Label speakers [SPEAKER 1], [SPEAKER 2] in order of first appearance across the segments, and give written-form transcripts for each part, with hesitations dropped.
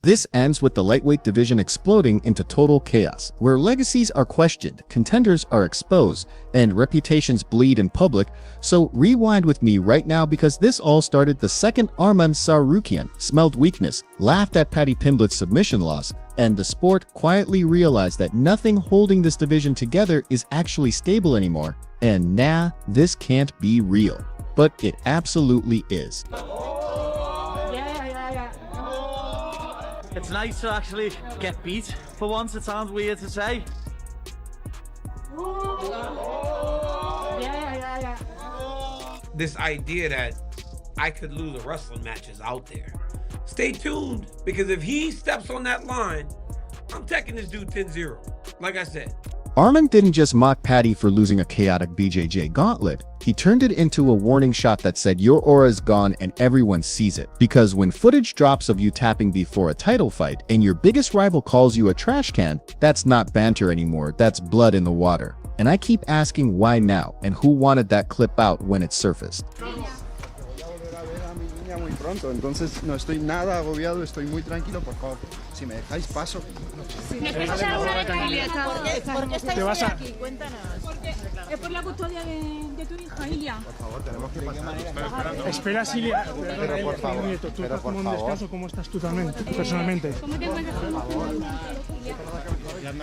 [SPEAKER 1] This ends with the lightweight division exploding into total chaos, where legacies are questioned, contenders are exposed, and reputations bleed in public. So rewind with me right now, because this all started the second Arman Tsarukyan smelled weakness, laughed at Paddy Pimblett's submission loss, and the sport quietly realized that nothing holding this division together is actually stable anymore. And nah, this can't be real. But it absolutely is.
[SPEAKER 2] It's nice to actually get beat for once. It sounds weird to say.
[SPEAKER 3] This idea that I could lose a wrestling match is out there. Stay tuned, because if he steps on that line, I'm taking this dude 10-0. Like I said.
[SPEAKER 1] Arman didn't just mock Paddy for losing a chaotic BJJ gauntlet. He turned it into a warning shot that said your aura is gone and everyone sees it. Because when footage drops of you tapping before a title fight and your biggest rival calls you a trash can, that's not banter anymore, that's blood in the water. And I keep asking why now, and who wanted that clip out when it surfaced.
[SPEAKER 4] Muy pronto, entonces no estoy nada agobiado, estoy muy tranquilo, por favor, si me dejáis paso.
[SPEAKER 5] Te vas a... Es por la custodia de tu hija, Ilia.
[SPEAKER 4] Por favor, tenemos que pasar.
[SPEAKER 5] Espera, Ilia.
[SPEAKER 4] Pero por favor,
[SPEAKER 5] tú estás como un descanso, ¿cómo estás tú también, personalmente?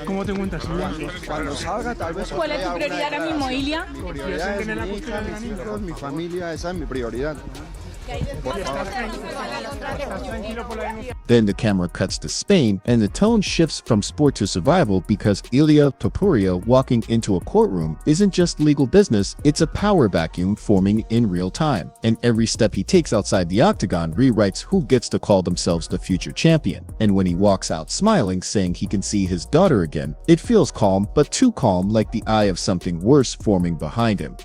[SPEAKER 5] ¿Cómo te encuentras, Ilia?
[SPEAKER 4] Cuando salga, tal vez...
[SPEAKER 5] ¿Cuál es tu prioridad ahora mismo, Ilia?
[SPEAKER 4] Mi prioridad es mi hija, mis hijos, mi familia, esa es mi prioridad.
[SPEAKER 1] Then the camera cuts to Spain, and the tone shifts from sport to survival, because Ilia Topuria walking into a courtroom isn't just legal business, it's a power vacuum forming in real time. And every step he takes outside the octagon rewrites who gets to call themselves the future champion. And when he walks out smiling, saying he can see his daughter again, it feels calm, but too calm, like the eye of something worse forming behind him.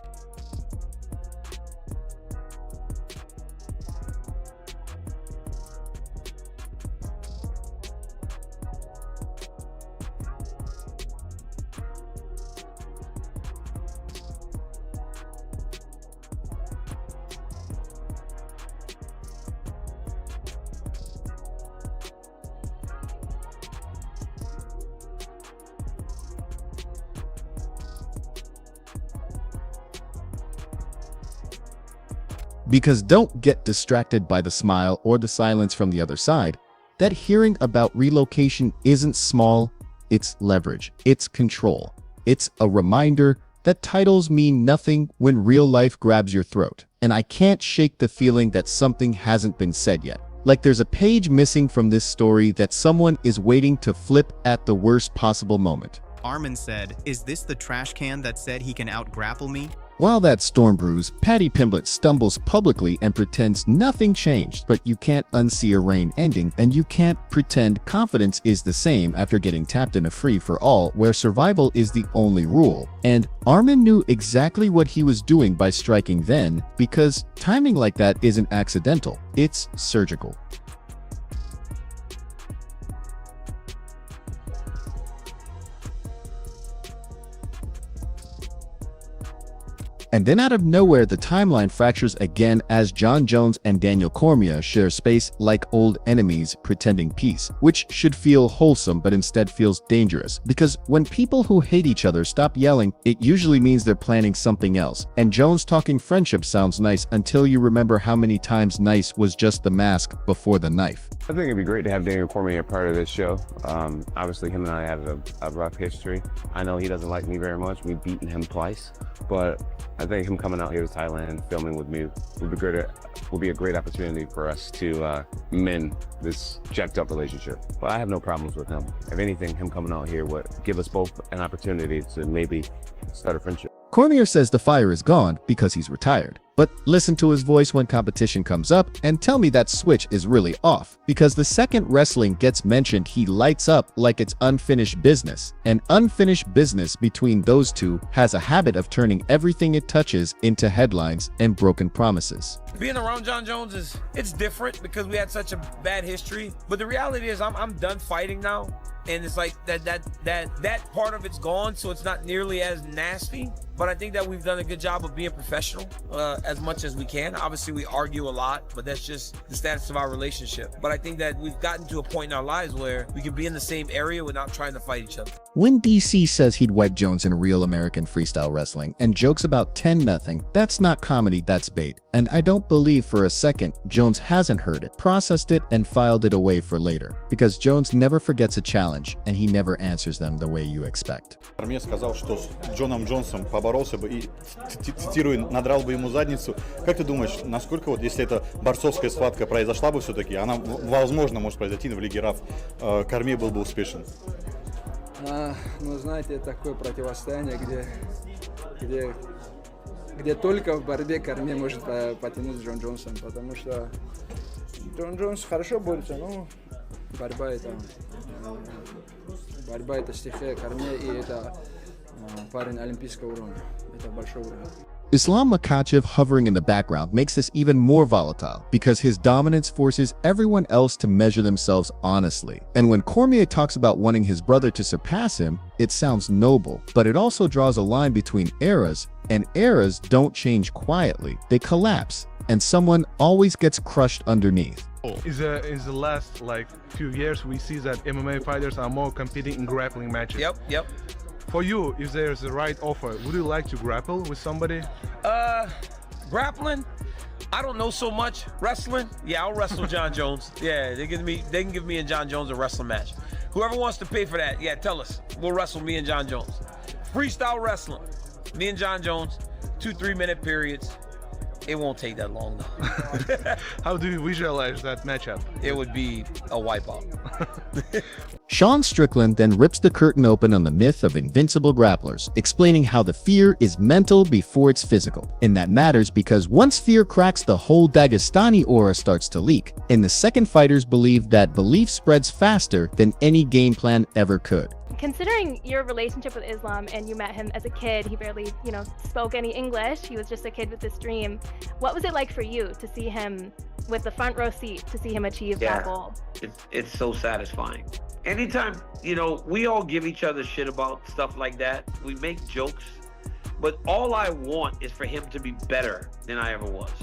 [SPEAKER 1] Because don't get distracted by the smile or the silence from the other side. That hearing about relocation isn't small, it's leverage, it's control. It's a reminder that titles mean nothing when real life grabs your throat. And I can't shake the feeling that something hasn't been said yet. Like there's a page missing from this story that someone is waiting to flip at the worst possible moment.
[SPEAKER 6] Arman said, "Is this the trash can that said he can out-grapple me?"
[SPEAKER 1] While that storm brews, Paddy Pimblett stumbles publicly and pretends nothing changed, but you can't unsee a reign ending, and you can't pretend confidence is the same after getting tapped in a free-for-all where survival is the only rule. And Arman knew exactly what he was doing by striking then, because timing like that isn't accidental, it's surgical. And then out of nowhere, the timeline fractures again as Jon Jones and Daniel Cormier share space like old enemies pretending peace, which should feel wholesome but instead feels dangerous. Because when people who hate each other stop yelling, it usually means they're planning something else. And Jones talking friendship sounds nice until you remember how many times nice was just the mask before the knife.
[SPEAKER 7] I think it'd be great to have Daniel Cormier part of this show. Obviously, him and I have a rough history. I know he doesn't like me very much. We've beaten him twice, but I think him coming out here to Thailand, filming with me, will be a great opportunity for us to mend this jacked up relationship. But I have no problems with him. If anything, him coming out here would give us both an opportunity to maybe start a friendship.
[SPEAKER 1] Cormier says the fire is gone because he's retired. But listen to his voice when competition comes up and tell me that switch is really off. Because the second wrestling gets mentioned, he lights up like it's unfinished business. And unfinished business between those two has a habit of turning everything it touches into headlines and broken promises.
[SPEAKER 3] Being around Jon Jones it's different because we had such a bad history. But the reality is I'm done fighting now. And it's like that part of it's gone, so it's not nearly as nasty. But I think that we've done a good job of being professional as much as we can. Obviously, we argue a lot, but that's just the status of our relationship. But I think that we've gotten to a point in our lives where we can be in the same area without trying to fight each other.
[SPEAKER 1] When DC says he'd wipe Jones in real American freestyle wrestling and jokes about 10-0, that's not comedy, that's bait. And I don't believe for a second Jones hasn't heard it, processed it, and filed it away for later. Because Jones never forgets a challenge, and he never answers them the way you expect.
[SPEAKER 8] Cormier сказал, что с Джоном Джонсом поборолся бы и, цитирую, надрал бы ему задницу. Как ты думаешь, насколько вот, если эта борцовская схватка произошла бы все-таки, она, возможно, может произойти в Лиге РАФ, Cormier был бы успешен?
[SPEAKER 9] Ну, знаете, такое противостояние, где только в борьбе Cormier может потянуть Джон Джонсом, потому что Джон Джонс хорошо борется, но борьба это стихия Cormier, и это парень олимпийского уровня, это большой уровень.
[SPEAKER 1] Islam Makhachev hovering in the background makes this even more volatile because his dominance forces everyone else to measure themselves honestly. And when Cormier talks about wanting his brother to surpass him, it sounds noble, but it also draws a line between eras, and eras don't change quietly. They collapse, and someone always gets crushed underneath.
[SPEAKER 10] In the last few years, we see that MMA fighters are more competing in grappling matches.
[SPEAKER 3] Yep.
[SPEAKER 10] For you, if there's a right offer, would you like to grapple with somebody?
[SPEAKER 3] Grappling? I don't know so much. Wrestling? Yeah, I'll wrestle John Jones. Yeah, they can give me and John Jones a wrestling match. Whoever wants to pay for that, yeah, tell us. We'll wrestle me and John Jones. Freestyle wrestling. Me and John Jones, 2-3 minute periods. It won't take that long though.
[SPEAKER 10] How do you visualize that matchup?
[SPEAKER 3] It would be a wipeout.
[SPEAKER 1] Sean Strickland then rips the curtain open on the myth of invincible grapplers, explaining how the fear is mental before it's physical. And that matters because once fear cracks, the whole Dagestani aura starts to leak. And the second fighters believe that belief spreads faster than any game plan ever could.
[SPEAKER 11] Considering your relationship with Islam and you met him as a kid, he barely, spoke any English. He was just a kid with this dream. What was it like for you to see him with the front row seat, to see him achieve that goal?
[SPEAKER 3] It's so satisfying. Anytime, we all give each other shit about stuff like that. We make jokes, but all I want is for him to be better than I ever was.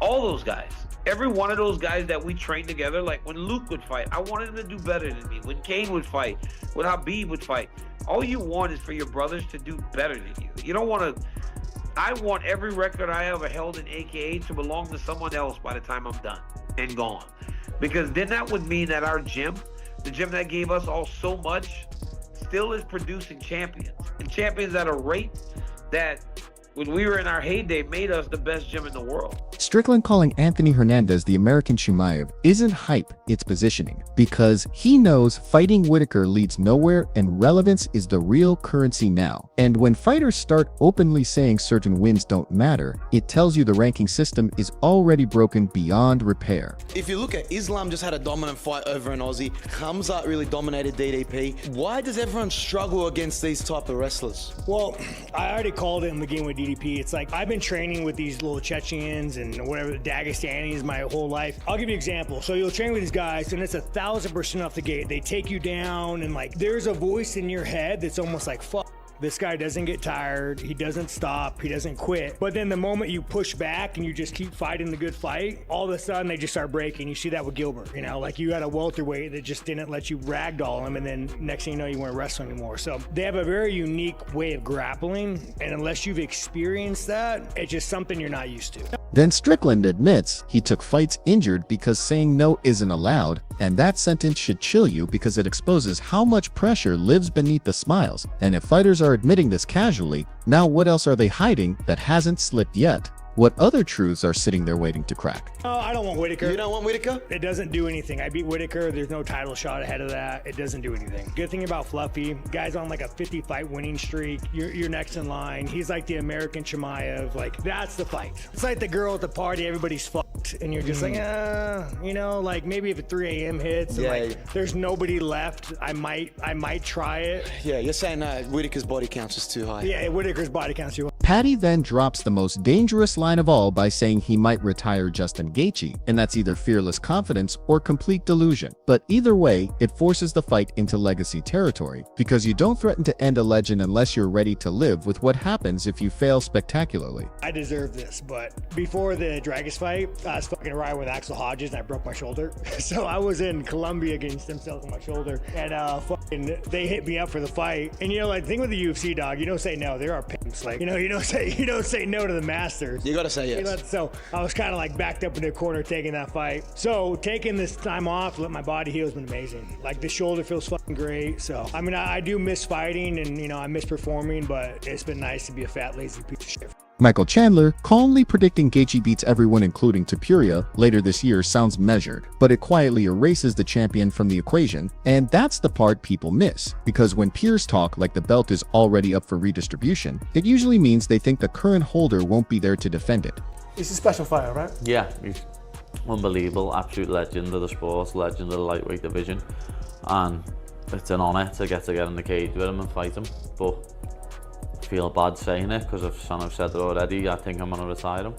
[SPEAKER 3] All those guys. Every one of those guys that we trained together, like when Luke would fight, I wanted him to do better than me. When Kane would fight, when Habib would fight, all you want is for your brothers to do better than you. You don't want to, I want every record I ever held in AKA to belong to someone else by the time I'm done and gone. Because then that would mean that our gym, the gym that gave us all so much, still is producing champions. And champions at a rate that when we were in our heyday made us the best gym in the world.
[SPEAKER 1] Strickland calling Anthony Hernandez the American Chimaev isn't hype, it's positioning. Because he knows fighting Whitaker leads nowhere and relevance is the real currency now. And when fighters start openly saying certain wins don't matter, it tells you the ranking system is already broken beyond repair.
[SPEAKER 12] If you look at Islam just had a dominant fight over an Aussie, Khamzat really dominated DDP. Why does everyone struggle against these type of wrestlers?
[SPEAKER 13] Well, I already called it in the game with DDP. It's like I've been training with these little Chechens and whatever, the Dagestanis my whole life. I'll give you an example. So you'll train with these guys and it's 1,000% off the gate. They take you down and there's a voice in your head that's almost like, fuck. This guy doesn't get tired, he doesn't stop, he doesn't quit. But then the moment you push back and you just keep fighting the good fight, all of a sudden they just start breaking. You see that with Gilbert, you had a welterweight that just didn't let you ragdoll him, and then next thing you know, you weren't wrestling anymore. So they have a very unique way of grappling, and unless you've experienced that, it's just something you're not used to.
[SPEAKER 1] Then Strickland admits he took fights injured because saying no isn't allowed, and that sentence should chill you because it exposes how much pressure lives beneath the smiles. And if fighters are admitting this casually, now what else are they hiding that hasn't slipped yet? What other truths are sitting there waiting to crack?
[SPEAKER 13] Oh, I don't want Whitaker.
[SPEAKER 12] You don't want Whitaker?
[SPEAKER 13] It doesn't do anything. I beat Whitaker. There's no title shot ahead of that. It doesn't do anything. Good thing about Fluffy, guy's on a 50-fight winning streak. You're next in line. He's like the American Chimaev. That's the fight. It's like the girl at the party, everybody's fucked, and you're just maybe if a 3 a.m. hits, and there's nobody left, I might try it.
[SPEAKER 12] Yeah, you're saying Whitaker's body counts is too high.
[SPEAKER 13] Yeah, Whitaker's body counts too high.
[SPEAKER 1] Paddy then drops the most dangerous line of all by saying he might retire Justin Gaethje, and that's either fearless confidence or complete delusion. But either way, it forces the fight into legacy territory, because you don't threaten to end a legend unless you're ready to live with what happens if you fail spectacularly.
[SPEAKER 13] I deserve this, but before the Dragus fight, I was fucking riding with Axel Hodges and I broke my shoulder. So I was in Colombia getting stem cells on my shoulder, and fucking they hit me up for the fight. And you know, like, the thing with the UFC, dog, you don't say no. There are pimps. Like, you don't say no to the masters.
[SPEAKER 12] You gotta say yes.
[SPEAKER 13] So I was kind of like backed up in the corner taking that fight. So taking this time off to let my body heal has been amazing. Like, the shoulder feels fucking great. So I mean, I do miss fighting, and I miss performing, but it's been nice to be a fat, lazy piece of shit.
[SPEAKER 1] Michael Chandler calmly predicting Gaethje beats everyone including Topuria later this year sounds measured, but it quietly erases the champion from the equation, and that's the part people miss, because when peers talk like the belt is already up for redistribution, it usually means they think the current holder won't be there to defend it.
[SPEAKER 14] He's a special fighter, right?
[SPEAKER 15] Yeah, he's unbelievable, absolute legend of the sport, legend of the lightweight division, and it's an honour to get in the cage with him and fight him, but feel bad saying it because I've said it already. I think I'm going to retire him.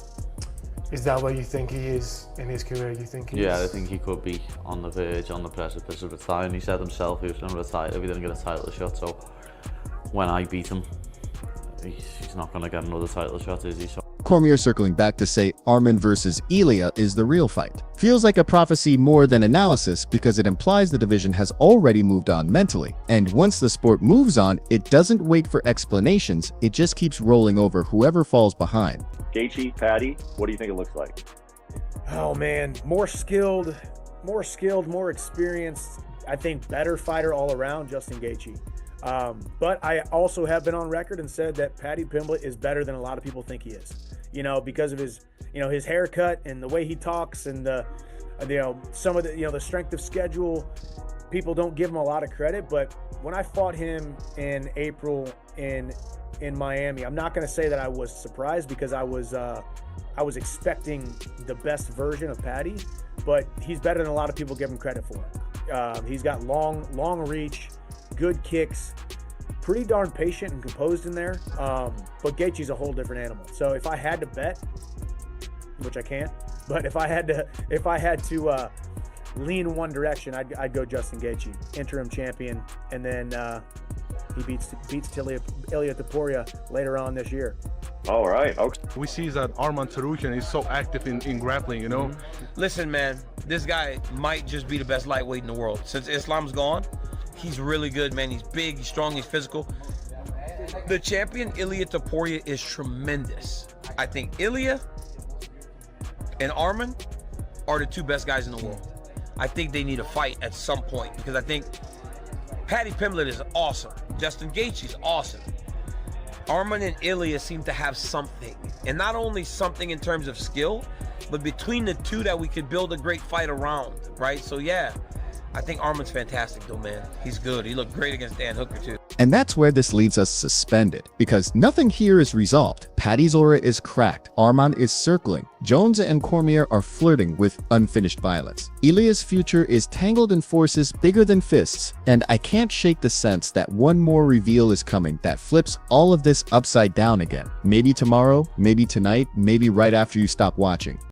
[SPEAKER 14] Is that where you think he is in his career? You think he's...
[SPEAKER 15] Yeah, I think he could be on the verge, on the precipice of retiring. He said himself he was going to retire if he didn't get a title shot. So when I beat him, he's not going to get another title shot, is he? So
[SPEAKER 1] Cormier circling back to say Arman versus Ilia is the real fight. Feels like a prophecy more than analysis, because it implies the division has already moved on mentally. And once the sport moves on, it doesn't wait for explanations, it just keeps rolling over whoever falls behind.
[SPEAKER 16] Gaethje, Paddy, what do you think it looks like?
[SPEAKER 17] Oh man, more skilled, more experienced. I think better fighter all around, Justin Gaethje. But I also have been on record and said that Paddy Pimblett is better than a lot of people think he is. Because of his, his haircut and the way he talks, and some of the strength of schedule. People don't give him a lot of credit, but when I fought him in April in Miami, I'm not going to say that I was surprised, because I was expecting the best version of Paddy, but he's better than a lot of people give him credit for. He's got long reach, good kicks, pretty darn patient and composed in there. But Gaethje's a whole different animal. So if I had to bet, which I can't, but if I had to lean one direction, I'd go Justin Gaethje, interim champion, and then he beats Ilia Topuria later on this year.
[SPEAKER 16] All right. Okay.
[SPEAKER 10] We see that Arman Tsarukyan is so active in grappling,
[SPEAKER 3] Listen, man, this guy might just be the best lightweight in the world. Since Islam's gone, he's really good, man. He's big, he's strong, he's physical. The champion, Ilia Topuria, is tremendous. I think Ilia and Arman are the two best guys in the world. I think they need a fight at some point, because I think Paddy Pimblett is awesome. Justin Gaethje is awesome. Arman and Ilia seem to have something, and not only something in terms of skill, but between the two that we could build a great fight around, right? So yeah, I think Arman's fantastic though, man. He's good. He looked great against Dan Hooker too.
[SPEAKER 1] And that's where this leaves us suspended, because nothing here is resolved. Paddy's aura is cracked, Arman is circling, Jones and Cormier are flirting with unfinished violence. Ilia's future is tangled in forces bigger than fists, and I can't shake the sense that one more reveal is coming that flips all of this upside down again. Maybe tomorrow, maybe tonight, maybe right after you stop watching.